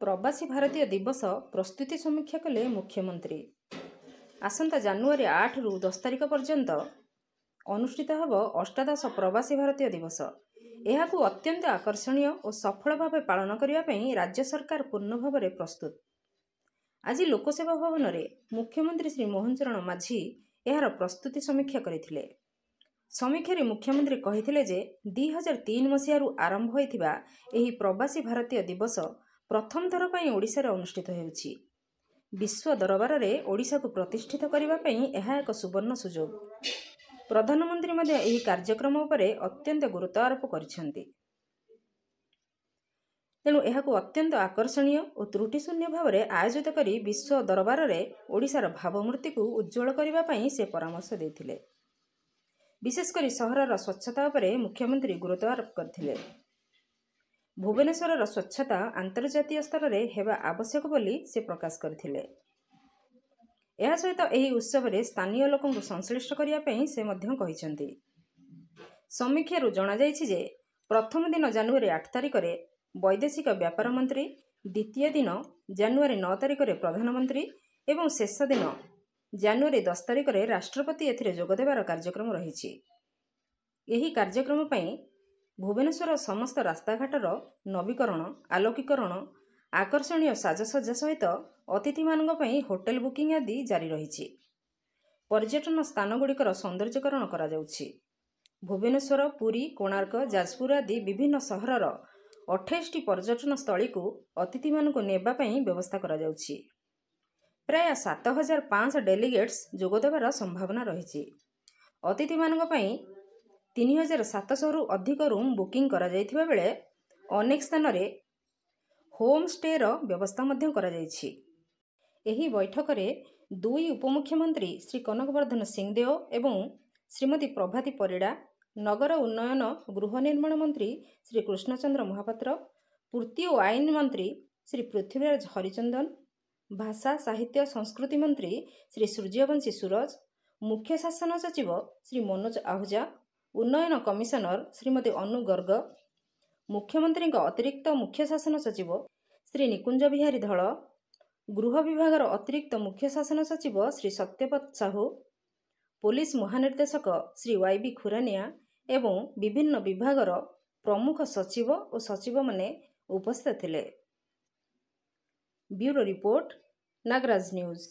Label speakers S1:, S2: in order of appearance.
S1: प्रवासी भारतीय दिवस प्रस्तुति समीक्षा कले मुख्यमंत्री। आसंता जानुआरी 8 रु 10 तारिख पर्यंत अनुष्ठित होब अष्टादश प्रवासी भारतीय दिवस। यहाकू अत्यंत आकर्षणीय और सफल भाव पालन करने राज्य सरकार पूर्ण भाव में प्रस्तुत। आज लोकसेवा भवन में मुख्यमंत्री श्री मोहन चरण माझी यार प्रस्तुति समीक्षा करथिले। समीक्षा मुख्यमंत्री कहिथिले जे 2003 मसीह आरंभ होइथिबा एही प्रवासी भारतीय दिवस प्रथम थर पई ओडिशा अनुष्ठित हेउछि। विश्व दरबार में ओडिशा को प्रतिष्ठित करने यह एक सुवर्ण सुजोग। प्रधानमंत्री मध्य एही कार्यक्रम उपरे अत्यंत गुरुत्व आरोप करिसेंति। तेणु यह अत्यंत आकर्षणीय और त्रुटिशून्य भाव में आयोजित करी विश्व दरबार में ओडिशार भावमूर्ति को उज्ज्वल करने से परामर्श देथिले। विशेषकर सहरर स्वच्छता उपरे मुख्यमंत्री गुरुत्व आरोप करथिले। भुवनेश्वर स्वच्छता अंतर्जातीय स्तर में हेबा आवश्यक बोली से प्रकाश करथिले। यह सहित एही उत्सव में स्थानीय लोकों को संश्लिष्ट करने से मध्य कहिसेंति। समीक्षारू जणा जायछि जे प्रथम दिन जानुआरी 8 तारिख में वैदेशिक व्यापार मंत्री, द्वितीय दिन जानुआरी 9 तारिख में प्रधानमंत्री एवं शेष दिन जानुआरी 10 तारिख में राष्ट्रपति एथिरे जोगदेवार कार्यक्रम रहिछि। एही कार्यक्रम पई भुवनेश्वर समस्त रास्ताघाटर नवीकरण, आलोकीकरण, आकर्षणीय साजसज्जा सहित अतिथि मानक पई होटेल बुकिंग आदि जारी रहिछि। पर्यटन स्थान गुड़िकर सौंदर्यकरण करा जाउछि। भुवनेश्वर, पुरी, कोणार्क, जाजपुर आदि विभिन्न सहरर 28टी पर्यटन स्थली को अतिथि मानक नेबा पई व्यवस्था करा जाउछि। प्राय 7500 डेलीगेट्स जोगदेवार संभावना रहिछि। अतिथि मानक पई 3700 रु अधिक रूम बुकिंग करा जायथिबा बेले अनेक स्थान रे होम स्टे रो व्यवस्था मध्य करा जायछि। एही बैठक रे दुई उपमुख्यमंत्री श्री कनकवर्धन सिंहदेव एवं श्रीमती प्रभाती परिड़ा, नगर उन्नयन गृह निर्माण मंत्री श्री कृष्णचंद्र महापात्र, पूर्ति और आईन मंत्री श्री पृथ्वीराज हरिचंदन, भाषा साहित्य संस्कृति मंत्री श्री सूर्यवंशी सूरज, मुख्य शासन सचिव श्री मनोज आहूजा, उन्नयन कमिशनर श्रीमती अनु गर्ग, मुख्यमंत्री अतिरिक्त मुख्य शासन सचिव श्री निकुंज बिहारी धल, गृह विभाग अतिरिक्त मुख्य शासन सचिव श्री सत्यपत साहू, पुलिस महानिर्देशक श्री वाईबी खुरानिया एवं विभिन्न विभागर प्रमुख सचिव और सचिव माने उपस्थित थिले। Bureau report, Nagaraj news.